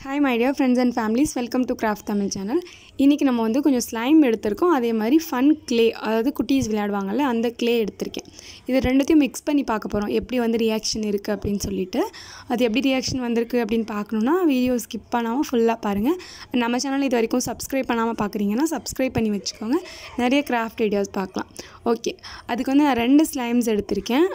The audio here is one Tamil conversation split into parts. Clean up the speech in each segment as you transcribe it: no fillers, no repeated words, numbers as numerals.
Hi my dear friends and families, welcome to Craft Tamil channel. இன்னைக்கு நம்ம வந்து கொஞ்சம் ஸ்லைம் எடுத்துர்க்கோம். அதே மாதிரி ஃபன் க்ளே, அதாவது குட்டீஸ் விளையாடுவாங்கல்ல அந்த க்ளே எடுத்துர்க்கேன். இது ரெண்டுத்தையும் மிக்ஸ் பண்ணி பார்க்க போறோம். எப்படி வந்து ரியாக்ஷன் இருக்கு அப்படினு சொல்லிட்டு. அது எப்படி ரியாக்ஷன் வந்திருக்கு அப்படினு பார்க்கணும்னா வீடியோ ஸ்கிப் பண்ணாம ஃபுல்லா பாருங்க. நம்ம சேனலை இது வரைக்கும் Subscribe பண்ணாம பார்க்கறீங்கன்னா Subscribe பண்ணி வெச்சுக்கோங்க. நிறைய கிராஃப்ட் வீடியோஸ் பார்க்கலாம். ஓகே. அதுக்கு வந்து நான் 2 ஸ்லைம்ஸ் எடுத்துர்க்கேன்.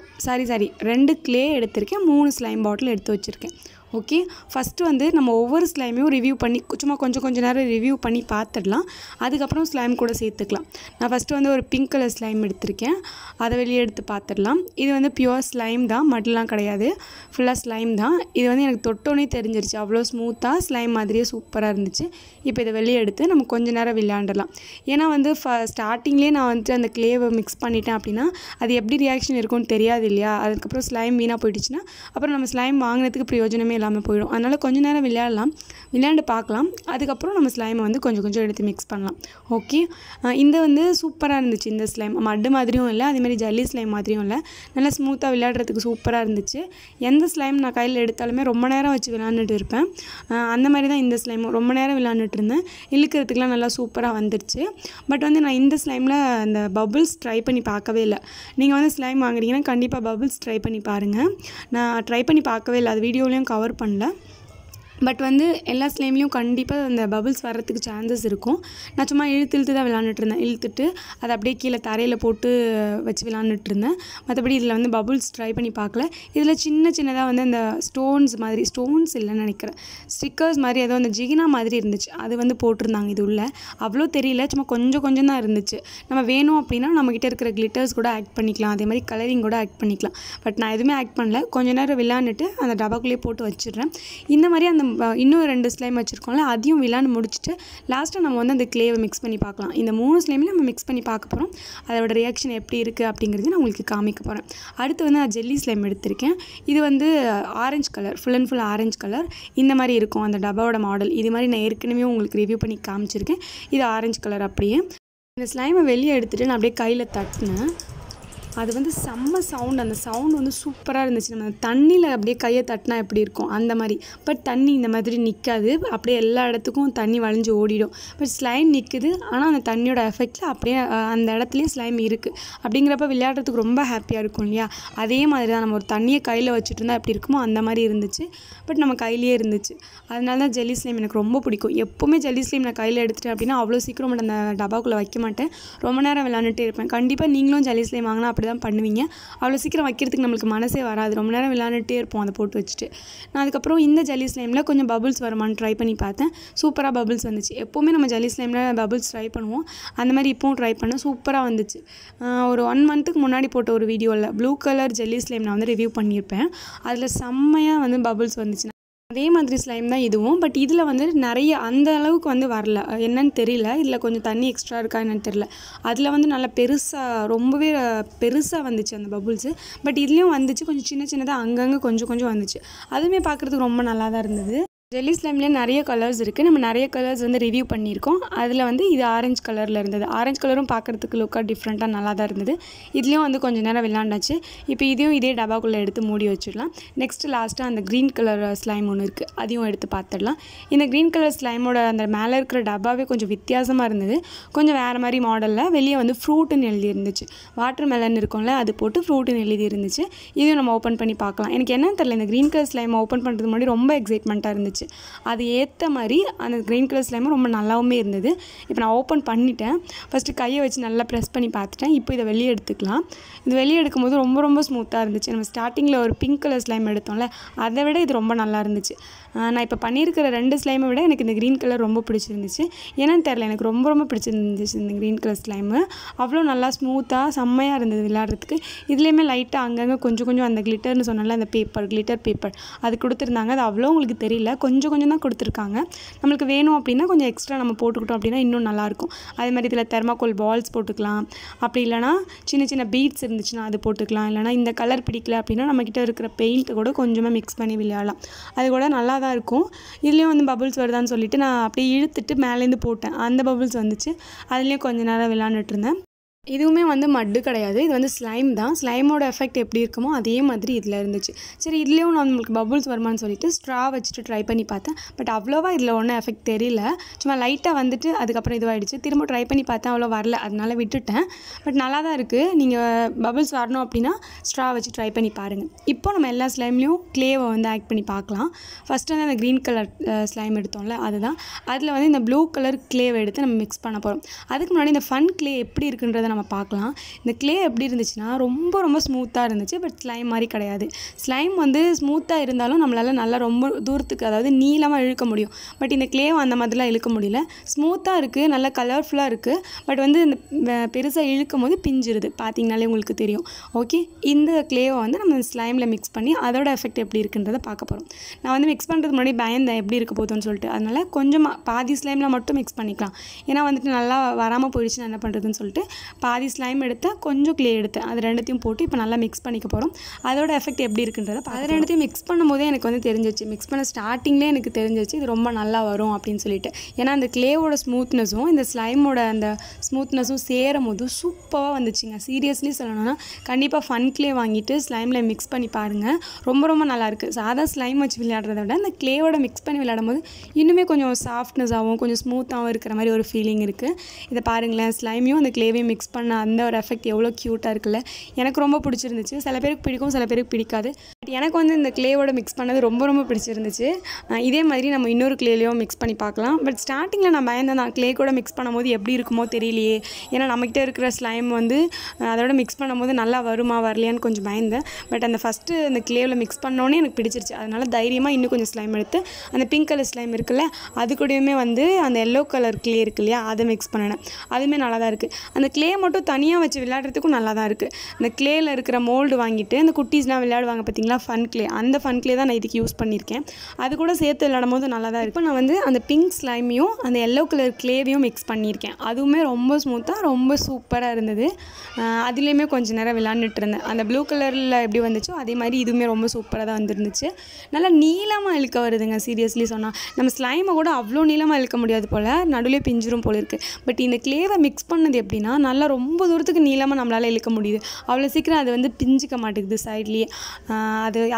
ரெண்டு க்ளே எடுத்துர்க்கேன். 3 ஸ்லைம் பாட்டில் எடுத்து வச்சிருக்கேன். ஓகே. ஃபர்ஸ்ட் வந்து நம்ம ஒவ்வொரு ஸ்லைமையும் ரிவ்யூ பண்ணி சும்மா கொஞ்ச நேரம் ரிவ்யூ பண்ணி பார்த்துடலாம். அதுக்கு அப்புறம் ஸ்லைம் கூட சேர்த்துக்கலாம். நான் ஃபர்ஸ்ட் வந்து ஒரு பிங்க் கலர் ஸ்லைம் எடுத்துர்க்கேன். அதை வெளியே எடுத்து பார்த்துடலாம். இது வந்து பியூர் ஸ்லைம் தான், மட்லாம் கிடையாது. ஃபுல்லா ஸ்லைம் தான். இது வந்து எனக்கு தொட்டோனே தெரிஞ்சிருச்சு. அவ்வளோ ஸ்மூத்தா ஸ்லைம் மாதிரியே சூப்பரா இருந்துச்சு. இப்போ இதை வெளியே எடுத்து நம்ம கொஞ்ச நேரம் விளையாடலாம். ஏன்னா வந்து ஸ்டார்டிங்லயே நான் வந்து அந்த க்ளேவை மிக்ஸ் பண்ணிட்டேன் அப்படின்னா அது எப்படி ரியாக்ஷன் இருக்கும்னு தெரியாது இல்லையா? அதுக்கப்புறம் ஸ்லைம் வீணா போயிடுச்சுன்னா அப்புறம் நம்ம ஸ்லைம் வாங்குனதுக்கு பிரயோஜனமே இல்லாமல் போயிடும். அதனால கொஞ்ச நேரம் விளையாண்டு பார்க்கலாம். அதுக்கப்புறம் நம்ம ஸ்லைமை வந்து கொஞ்சம் எடுத்து மிக்ஸ் பண்ணலாம். ஓகே. இந்த வந்து சூப்பராக இருந்துச்சு. இந்த ஸ்லைம் மட்டு மாதிரியும் இல்லை, அதே மாதிரி ஜல்லி ஸ்லைம் மாதிரியும் இல்லை, நல்லா ஸ்மூத்தாக விளையாடுறதுக்கு சூப்பராக இருந்துச்சு. எந்த ஸ்லைம் நான் கையில் எடுத்தாலுமே ரொம்ப நேரம் வச்சு விளையாண்டுட்டு இருப்பேன். அந்த மாதிரி தான் இந்த ஸ்லைமும் ரொம்ப நேரம் விளையாண்டுட்டு இருந்தேன். இழுக்கிறதுக்குலாம் நல்லா சூப்பராக வந்துடுச்சு. பட் வந்து நான் இந்த ஸ்லைமில் அந்த பபுள்ஸ் ட்ரை பண்ணி பார்க்கவே இல்லை. நீங்கள் வந்து ஸ்லைம் வாங்குறீங்கன்னா கண்டிப்பாக பபுள்ஸ் ட்ரை பண்ணி பாருங்கள். நான் ட்ரை பண்ணி பார்க்கவே இல்லை, அது வீடியோலையும் கவர் பண்ணல. பட் வந்து எல்லா ஸ்லைம்லேயும் கண்டிப்பாக அந்த பபுள்ஸ் வரத்துக்கு சான்சஸ் இருக்கும். நான் சும்மா இழுத்து தான் விளையாண்டுட்டு இருந்தேன். இழுத்துட்டு அதை அப்படியே கீழே தரையில் போட்டு வச்சு விளையாண்டுட்டு இருந்தேன். மற்றபடி இதில் வந்து பபுள்ஸ் ட்ரை பண்ணி பார்க்கல. இதில் சின்னதாக வந்து அந்த ஸ்டோன்ஸ் இல்லைன்னு நினைக்கிறேன், ஸ்டிக்கர்ஸ் மாதிரி ஏதோ அந்த ஜிகினா மாதிரி இருந்துச்சு, அது வந்து போட்டிருந்தாங்க. இது உள்ள அவ்வளோ தெரியல, சும்மா கொஞ்சம் தான் இருந்துச்சு. நம்ம வேணும் அப்படின்னா நம்மக்கிட்ட இருக்கிற கிளிட்டர்ஸ் கூட ஆட் பண்ணிக்கலாம், அதே மாதிரி கலரிங் கூட ஆட் பண்ணிக்கலாம். பட் நான் எதுவுமே ஆட் பண்ணல. கொஞ்ச நேரம் விளையாண்டுட்டு அந்த டபாக்குள்ளேயே போட்டு வச்சிடுறேன். இந்த மாதிரி அந்த இன்னும் 2 ஸ்லைம் வச்சுருக்கோம்ல, அதையும் விளையாண்டு முடிச்சுட்டு லாஸ்ட்டாக நம்ம வந்து அந்த க்ளேவை மிக்ஸ் பண்ணி பார்க்கலாம். இந்த 3 ஸ்லைம்லையும் நம்ம மிக்ஸ் பண்ணி பார்க்க போகிறோம். அதோட ரியாக்ஷன் எப்படி இருக்குது அப்படிங்கிறது நான் உங்களுக்கு காமிக்க போகிறேன். அடுத்து வந்து நான் ஜெல்லி ஸ்லைம் எடுத்திருக்கேன். இது வந்து orange colour, full and full orange colour. இந்த மாதிரி இருக்கும் அந்த டப்பாவோட மாடல். இது மாதிரி நான் ஏற்கனவே உங்களுக்கு ரிவ்யூ பண்ணி காமிச்சிருக்கேன். இது ஆரஞ்சு கலர். அப்படியே இந்த ஸ்லைமை வெளியே எடுத்துகிட்டு நான் அப்படியே கையில் தட்டினேன். அது வந்து செம்ம சவுண்ட். அந்த சவுண்ட் வந்து சூப்பராக இருந்துச்சு. நம்ம தண்ணியில் அப்படியே கையை தட்டினா எப்படி இருக்கும் அந்த மாதிரி. பட் தண்ணி இந்த மாதிரி நிற்காது, அப்படியே எல்லா இடத்துக்கும் தண்ணி வளைஞ்சு ஓடிடும். பட் ஸ்லைம் நிற்குது, ஆனால் அந்த தண்ணியோட எஃபெக்டில் அப்படியே அந்த இடத்துலையே ஸ்லைம் இருக்குது. அப்படிங்கிறப்ப விளையாடுறதுக்கு ரொம்ப ஹாப்பியாக இருக்கும் இல்லையா? அதே மாதிரி தான் நம்ம ஒரு தண்ணியை கையில் வச்சுட்டு இருந்தால் எப்படி இருக்குமோ அந்த மாதிரி இருந்துச்சு. பட் நம்ம கையிலேயே இருந்துச்சு. அதனால தான் ஜெல்லி ஸ்லைம் எனக்கு ரொம்ப பிடிக்கும். எப்போவுமே ஜெல்லி ஸ்லைம் நான் கையில் எடுத்துட்டேன் அப்படின்னா அவ்வளோ சீக்கிரம் அந்த டப்பாக்குள்ளே வைக்க மாட்டேன். ரொம்ப நேரம் விளையாண்டுட்டே இருப்பேன். கண்டிப்பாக நீங்களும் ஜெல்லி ஸ்லைம் வாங்கினா அப்படி தான் பண்ணுவீங்க. அவ்வளோ சீக்கிரம் வைக்கிறதுக்கு நம்மளுக்கு மனசே வராது. ரொம்ப நேரம் விளையாண்டுட்டே இருப்போம் அதை போட்டு வச்சுட்டு. நான் அதுக்கப்புறம் இந்த ஜெல்லி ஸ்லைமில் கொஞ்சம் பபுள்ஸ் வருமானு ட்ரை பண்ணி பார்த்தேன். சூப்பராக பபுள்ஸ் வந்துச்சு. எப்போவுமே நம்ம ஜெல்லி ஸ்லைமில் பபுள்ஸ் ட்ரை பண்ணுவோம். அந்த மாதிரி இப்போவும் ட்ரை பண்ணேன். சூப்பராக வந்துச்சு. ஒரு 1 மந்த்துக்கு முன்னாடி போட்ட ஒரு வீடியோவில் ப்ளூ கலர் ஜெல்லி ஸ்லைம் நான் வந்து ரிவ்யூ பண்ணியிருப்பேன். அதில் செம்மையாக வந்து பபுள்ஸ் வந்துச்சு. அதே மாதிரி ஸ்லைம் தான் இதுவும். பட் இதில் வந்து நிறைய அந்த அளவுக்கு வந்து வரல, என்னன்னு தெரியல. இதில் கொஞ்சம் தண்ணி எக்ஸ்ட்ரா இருக்கா என்னன்னு தெரியல. அதில் வந்து நல்லா ரொம்பவே பெருசாக வந்துச்சு அந்த பபுள்ஸு. பட் இதுலேயும் வந்துச்சு, கொஞ்சம் சின்னதாக அங்கங்கே கொஞ்சம் வந்துச்சு. அதுவுமே பார்க்குறதுக்கு ரொம்ப நல்லா தான் இருந்தது. ஜெல்லி ஸ்லைம்லேயே நிறைய கலர்ஸ் இருக்குது. நம்ம நிறைய கலர்ஸ் வந்து ரிவ்யூ பண்ணியிருக்கோம். அதில் வந்து இது ஆரஞ்சு கலரில் இருந்தது. ஆரஞ்சு கலரும் பார்க்குறதுக்கு லுக்காக டிஃப்ரெண்ட்டாக நல்லா தான் இருந்தது. இதுலேயும் வந்து கொஞ்சம் நேரம் விளையாண்டாச்சு. இப்போ இதையும் இதே டப்பாக்குள்ளே எடுத்து மூடி வச்சிடலாம். நெக்ஸ்ட் லாஸ்ட்டாக அந்த க்ரீன் கலர் ஸ்லைம் ஒன்று இருக்குது, அதையும் எடுத்து பார்த்துடலாம். இந்த க்ரீன் கலர் ஸ்லைமோட அந்த மேலே இருக்கிற டப்பாவே கொஞ்சம் வித்தியாசமாக இருந்தது. கொஞ்சம் வேறு மாதிரி மாடலில் வெளியே வந்து ஃப்ரூட்டுன்னு எழுதி இருந்துச்சு. வாட்டர் மெலன் இருக்கும்ல, அது போட்டு ஃப்ரூட்டுன்னு எழுதி இருந்துச்சு. இதையும் நம்ம ஓப்பன் பண்ணி பார்க்கலாம். எனக்கு என்னன்னு தெரியல, இந்த க்ரீன் கலர் ஸ்லைம் ஓப்பன் பண்ணுறதுக்கு முன்னாடி ரொம்ப எக்ஸைட்மெண்ட்டாக இருந்துச்சு. அது ஏற்ற மாதிரி அந்த க்ரீன் கலர் ஸ்லைமும் ரொம்ப நல்லாவுமே இருந்தது. இப்போ நான் ஓப்பன் பண்ணிட்டேன். ஃபஸ்ட்டு கையை வச்சு நல்லா ப்ரெஸ் பண்ணி பார்த்துட்டேன். இப்போ இதை வெளியே எடுத்துக்கலாம். இது வெளியே எடுக்கும்போது ரொம்ப ஸ்மூத்தாக இருந்துச்சு. நம்ம ஸ்டார்டிங்கில் ஒரு பிங்க் கலர் ஸ்லைம் எடுத்தோம்ல, அதை விட இது ரொம்ப நல்லா இருந்துச்சு. நான் இப்போ பண்ணியிருக்கிற 2 ஸ்லைமை விட எனக்கு இந்த க்ரீன் கலர் ரொம்ப பிடிச்சிருந்துச்சு. ஏன்னு தெரில, எனக்கு ரொம்ப பிடிச்சிருந்துச்சு இந்த க்ரீன் கலர் ஸ்லைமு. அவ்வளோ நல்லா ஸ்மூத்தாக செம்மையாக இருந்தது விளையாடுறதுக்கு. இதுலேயுமே லைட்டாக அங்கங்கே கொஞ்சம் அந்த கிளிட்டர்னு சொன்னால அந்த கிளிட்டர் பேப்பர் அது கொடுத்துருந்தாங்க. அது அவ்வளோ உங்களுக்கு தெரியல, கொஞ்சம் தான் கொடுத்துருக்காங்க. நம்மளுக்கு வேணும் அப்படின்னா கொஞ்சம் எக்ஸ்ட்ரா நம்ம போட்டுக்கிட்டோம் அப்படின்னா இன்னும் நல்லாயிருக்கும். அதே மாதிரி இதில் தெர்மாக்கோல் பால்ஸ் போட்டுக்கலாம். அப்படி இல்லைனா சின்ன பீட்ஸ் இருந்துச்சுன்னா அது போட்டுக்கலாம். இல்லைனா இந்த கலர் பிடிக்கல அப்படின்னா நம்மக்கிட்ட இருக்கிற பெயிண்ட்டு கூட கொஞ்சமாக மிக்ஸ் பண்ணி விளையாடலாம். அது கூட நல்லா தான் இருக்கும். இதுலேயும் வந்து பபுள்ஸ் வருதான்னு சொல்லிட்டு நான் அப்படியே இழுத்துட்டு மேலேருந்து போட்டேன். அந்த பபுள்ஸ் வந்துச்சு. அதுலேயும் கொஞ்சம் நேரம் விளையாண்டுட்டு இருந்தேன். இதுவுமே வந்து மட்டு கிடையாது, இது வந்து ஸ்லைம் தான். ஸ்லைமோட எஃபெக்ட் எப்படி இருக்குமோ அதே மாதிரி இதில் இருந்துச்சு. சரி இதுலேயும் நம்மளுக்கு பபுள்ஸ் வருமானு சொல்லிட்டு ஸ்ட்ரா வச்சுட்டு ட்ரை பண்ணி பார்த்தேன். பட் அவ்வளோவா இதில் ஒன்றும் எஃபெக்ட் தெரியல. சும்மா லைட்டாக வந்துட்டு அதுக்கப்புறம் இதுவாகிடுச்சு. திரும்ப ட்ரை பண்ணி பார்த்தேன், அவ்வளோ வரல, அதனால விட்டுட்டேன். பட் நல்லா தான் இருக்குது. நீங்கள் பபுள்ஸ் வரணும் அப்படின்னா ஸ்ட்ரா வச்சு ட்ரை பண்ணி பாருங்கள். இப்போ நம்ம எல்லா ஸ்லைம்லேயும் க்ளேவை வந்து ஆட் பண்ணி பார்க்கலாம். ஃபஸ்ட்டு வந்து அந்த க்ரீன் கலர் ஸ்லைம் எடுத்தோம்ல அதுதான். அதில் வந்து இந்த ப்ளூ கலர் க்ளேவை எடுத்து நம்ம மிக்ஸ் பண்ண போகிறோம். அதுக்கு முன்னாடி இந்த ஃபன் க்ளே எப்படி இருக்குன்றதை நம்ம பார்க்கலாம். இந்த க்ளே எப்படி இருந்துச்சுன்னா ரொம்ப ஸ்மூத்தாக இருந்துச்சு. பட் ஸ்லைம் மாதிரி கிடையாது. ஸ்லைம் வந்து ஸ்மூத்தாக இருந்தாலும் நம்மளால் நல்லா ரொம்ப தூரத்துக்கு, அதாவது நீளமாக இழுக்க முடியும். பட் இந்த க்ளேவை அந்த மாதிரிலாம் இழுக்க முடியல. ஸ்மூத்தாக இருக்குது, நல்லா கலர்ஃபுல்லாக இருக்குது. பட் வந்து இந்த பெருசாக இழுக்கும் போது பிஞ்சிருது, பார்த்தீங்கனாலே உங்களுக்கு தெரியும். ஓகே, இந்த க்ளேவை வந்து நம்ம ஸ்லைமில் மிக்ஸ் பண்ணி அதோட எஃபெக்ட் எப்படி இருக்குன்றதை பார்க்க போகிறோம். நான் வந்து மிக்ஸ் பண்ணுறதுக்கு முன்னாடி பயந்தேன் எப்படி இருக்க போதுன்னு சொல்லிட்டு. அதனால் கொஞ்சமாக பாதி ஸ்லைமில் மட்டும் மிக்ஸ் பண்ணிக்கலாம். ஏன்னா வந்துட்டு நல்லா வராமல் போயிடுச்சுன்னா என்ன பண்ணுறதுன்னு சொல்லிட்டு பாதி ஸ்லைம் எடுத்தேன், கொஞ்சம் க்ளே எடுத்தேன். அது ரெண்டுத்தையும் போட்டு இப்போ நல்லா மிக்ஸ் பண்ணிக்க போகிறோம். அதோட எஃபெக்ட் எப்படி இருக்குன்றதை அது ரெண்டுத்தையும் மிக்ஸ் பண்ணும்போதே எனக்கு வந்து தெரிஞ்சிச்சு. மிக்ஸ் பண்ண ஸ்டார்டிங்லேயே எனக்கு தெரிஞ்சிச்சு இது ரொம்ப நல்லா வரும் அப்படின்னு சொல்லிட்டு. ஏன்னா அந்த க்ளேவோட ஸ்மூத்னஸும் இந்த ஸ்லைமோட அந்த ஸ்மூத்னஸும் சேரும் போது சூப்பராக வந்துச்சுங்க. சீரியஸ்லி சொல்லணும்னா கண்டிப்பாக ஃபன் க்ளே வாங்கிட்டு ஸ்லைமில் மிக்ஸ் பண்ணி பாருங்கள். ரொம்ப நல்லாயிருக்கு. சாதா ஸ்லைம் வச்சு விளையாடுறத விட இந்த க்ளேவோட மிக்ஸ் பண்ணி விளையாடும் போது இன்னுமே கொஞ்சம் சாஃப்ட்னஸாகவும் கொஞ்சம் ஸ்மூத்தாகவும் இருக்கிற மாதிரி ஒரு ஃபீலிங் இருக்குது. இதை பாருங்களேன், ஸ்லைமையும் அந்த க்ளேவையும் மிக்ஸ் பண்ண அந்த ஒரு எஃபெக்ட் எவ்வளோ க்யூட்டாக இருக்குல்ல. எனக்கு ரொம்ப பிடிச்சிருந்துச்சு. சில பேருக்கு பிடிக்கும், சில பேருக்கு பிடிக்காது. பட் எனக்கு வந்து இந்த க்ளேவோட மிக்ஸ் பண்ணது ரொம்ப பிடிச்சிருந்துச்சு. இதே மாதிரி நம்ம இன்னொரு க்ளேலையும் மிக்ஸ் பண்ணி பார்க்கலாம். பட் ஸ்டார்டிங்கில் நான் பயந்தேன், நான் க்ளே கூட மிக்ஸ் பண்ணும்போது எப்படி இருக்குமோ தெரியலையே. ஏன்னா நம்மகிட்ட இருக்கிற ஸ்லைம் வந்து அதோட மிக்ஸ் பண்ணும்போது நல்லா வருமா வரலையான்னு கொஞ்சம் பயந்தேன். பட் அந்த ஃபஸ்ட்டு அந்த க்ளேவில் மிக்ஸ் பண்ணோன்னே எனக்கு பிடிச்சிருச்சு. அதனால் தைரியமாக இன்னும் கொஞ்சம் ஸ்லைம் எடுத்து அந்த பிங்க் கலர் ஸ்லைம் இருக்குல்ல அது கூடயுமே வந்து அந்த எல்லோ கலர் க்ளே இருக்கு இல்லையா அதை மிக்ஸ் பண்ணினேன். அதுவுமே நல்லா தான் இருக்குது. அந்த க்ளே மட்டும் தனியாக வச்சு விளையாடுறதுக்கும் நல்லா தான் இருக்குது. அந்த க்ளேயில் இருக்கிற மோல்டு வாங்கிட்டு அந்த குட்டீஸ்லாம் விளையாடுவாங்க பார்த்தீங்களா, ஃபன் க்ளே, அந்த ஃபன் க்ளே தான் நான் இதுக்கு யூஸ் பண்ணியிருக்கேன். அது கூட சேர்த்து விளையாடும் போது நல்லா தான் இருக்குது. இப்போ நான் வந்து அந்த பிங்க் ஸ்லைமையும் அந்த எல்லோ கலர் க்ளேவையும் மிக்ஸ் பண்ணியிருக்கேன். அதுவுமே ரொம்ப ஸ்மூத்தாக ரொம்ப சூப்பராக இருந்தது. அதுலேயுமே கொஞ்சம் நேரம் விளையாண்டுட்டு இருந்தேன். அந்த ப்ளூ கலரில் எப்படி வந்துச்சோ அதே மாதிரி இதுவுமே ரொம்ப சூப்பராக தான் வந்துருந்துச்சு. நல்லா நீளமாக இழுக்க வருதுங்க. சீரியஸ்லி சொன்னால் நம்ம ஸ்லைமை கூட அவ்வளோ நீளமாக இழுக்க முடியாது போல், நடுவிலே பிஞ்சிரும் போல் இருக்குது. பட் இந்த க்ளேவை மிக்ஸ் பண்ணது எப்படின்னா நல்லா ரொம்ப தூரத்துக்கு நீளமாக நம்மளால் இழுக்க முடியுது. அவ்வளோ சீக்கிரம் அது வந்து பிஞ்சிக்க மாட்டேங்குது சைட்லேயே.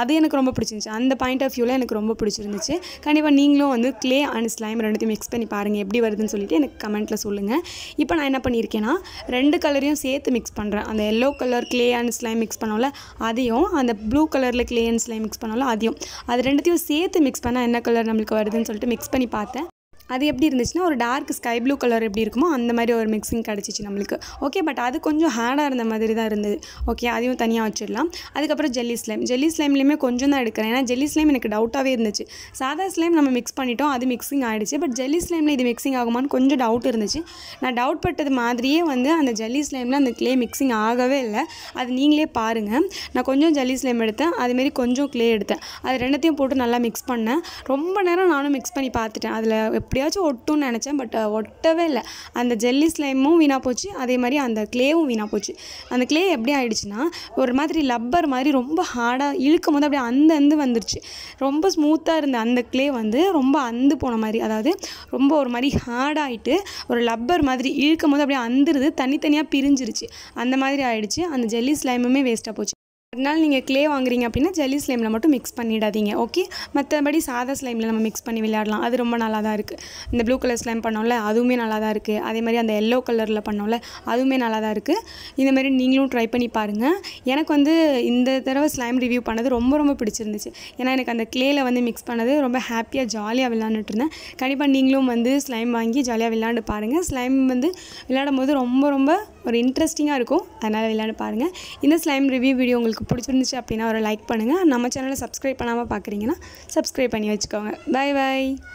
அது எனக்கு ரொம்ப பிடிச்சிருந்துச்சு. அந்த பாயிண்ட் ஆஃப் வியூவில் எனக்கு ரொம்ப பிடிச்சிருந்துச்சு. கண்டிப்பாக நீங்களும் வந்து க்ளே அண்ட் ஸ்லைம் ரெண்டுத்தையும் மிக்ஸ் பண்ணி பாருங்கள் எப்படி வருதுன்னு சொல்லிட்டு எனக்கு கமெண்ட்டில் சொல்லுங்கள். இப்போ நான் என்ன பண்ணியிருக்கேன்னா ரெண்டு கலரையும் சேர்த்து மிக்ஸ் பண்ணுறேன். அந்த yellow colour clay and slime mix பண்ணோம்ல அதையும், அந்த ப்ளூ கலரில் க்ளே அண்ட் ஸ்லைம் மிக்ஸ் பண்ணோம்ல அதையும், அது ரெண்டுத்தையும் சேர்த்து மிக்ஸ் பண்ணால் என்ன கலர் நம்மளுக்கு வருதுன்னு சொல்லிட்டு மிக்ஸ் பண்ணி பார்த்தேன். அது எப்படி இருந்துச்சுன்னா ஒரு டார்க் ஸ்கை ப்ளூ கலர் எப்படி இருக்குமோ அந்த மாதிரி ஒரு மிக்சிங் கிடச்சிச்சு நம்மளுக்கு. ஓகே, பட் அது கொஞ்சம் ஹார்டாக இருந்த மாதிரி தான் இருந்தது. ஓகே, அதையும் தனியாக வச்சிடலாம். அதுக்கப்புறம் ஜெல்லி ஸ்லைம்லேயுமே கொஞ்சம் தான் எடுக்கிறேன். ஏன்னா ஜெல்லி ஸ்லைம் எனக்கு டவுட்டாகவே இருந்துச்சு. சாதா ஸ்லைம் நம்ம மிக்ஸ் பண்ணிட்டோம், அது மிக்சிங் ஆகிடுச்சு. பட் ஜெல்லி ஸ்லைமில் இது மிக்சிங் ஆகுமான்னு கொஞ்சம் டவுட் இருந்துச்சு. நான் டவுட் பட்டது மாதிரியே வந்து அந்த ஜெல்லி ஸ்லைமில் அந்த க்ளே மிக்சிங் ஆகவே இல்லை. அது நீங்களே பாருங்கள். நான் கொஞ்சம் ஜெல்லி ஸ்லைம் எடுத்தேன், அதுமாரி கொஞ்சம் க்ளே எடுத்தேன். அது ரெண்டுத்தையும் போட்டு நல்லா மிக்ஸ் பண்ணேன். ரொம்ப நேரம் நானும் மிக்ஸ் பண்ணி பார்த்துட்டேன். அதில் எப்படியாச்சும் ஒட்டும்னு நினச்சேன். பட் ஒட்டவே இல்லை. அந்த ஜெல்லி ஸ்லைமும் வீணாக போச்சு, அதே மாதிரி அந்த க்ளேவும் வீணாக போச்சு. அந்த க்ளே எப்படி ஆகிடுச்சுன்னா ஒரு மாதிரி லப்பர் மாதிரி ரொம்ப ஹார்டாக இழுக்கும் போது அப்படியே அந்து வந்துருச்சு. ரொம்ப ஸ்மூத்தாக இருந்த அந்த க்ளே வந்து ரொம்ப அந்து போன மாதிரி, அதாவது ரொம்ப ஒரு மாதிரி ஹார்டாகிட்டு ஒரு லப்பர் மாதிரி இழுக்கும் போது அப்படியே அந்துருது, தனித்தனியாக பிரிஞ்சிருச்சு. அந்த மாதிரி ஆகிடுச்சு. அந்த ஜெல்லி ஸ்லைமுமே வேஸ்ட்டாக போச்சு. அதனால் நீங்கள் க்ளே வாங்குறீங்க அப்படின்னா ஜெல்லி ஸ்லைமில் மட்டும் மிக்ஸ் பண்ணிடாதீங்க. ஓகே, மற்றபடி சாதா ஸ்லைமில் நம்ம மிக்ஸ் பண்ணி விளையாடலாம். அது ரொம்ப நல்லா தான் இருக்குது. இந்த ப்ளூ கலர் ஸ்லைம் பண்ணோம்ல அதுவுமே நல்லா தான் இருக்குது. அதே மாதிரி அந்த எல்லோ கலரில் பண்ணோம்ல அதுவுமே நல்லா தான் இருக்குது. இந்தமாதிரி நீங்களும் ட்ரை பண்ணி பாருங்கள். எனக்கு வந்து இந்த தடவை ஸ்லைம் ரிவ்யூ பண்ணது ரொம்ப பிடிச்சிருந்துச்சு. ஏன்னா எனக்கு அந்த க்ளேயில் வந்து மிக்ஸ் பண்ணது ரொம்ப ஹாப்பியாக ஜாலியாக விளையாண்டுட்டு இருந்தேன். கண்டிப்பாக நீங்களும் வந்து ஸ்லைம் வாங்கி ஜாலியாக விளையாண்டு பாருங்கள். ஸ்லைம் வந்து விளையாடும் போது ரொம்ப ஒரு இன்ட்ரெஸ்டிங்காக இருக்கும். அதனால் விளையாண்டு பாருங்கள். இந்த ஸ்லைம் ரிவ்யூ வீடியோ உங்களுக்கு பிடிச்சிருந்துச்சு அப்படின்னா ஒரு லைக் பண்ணுங்கள். நம்ம சேனலை சப்ஸ்கிரைப் பண்ணாமல் பார்க்குறீங்கன்னா சப்ஸ்கிரைப் பண்ணி வச்சுக்கோங்க. பை.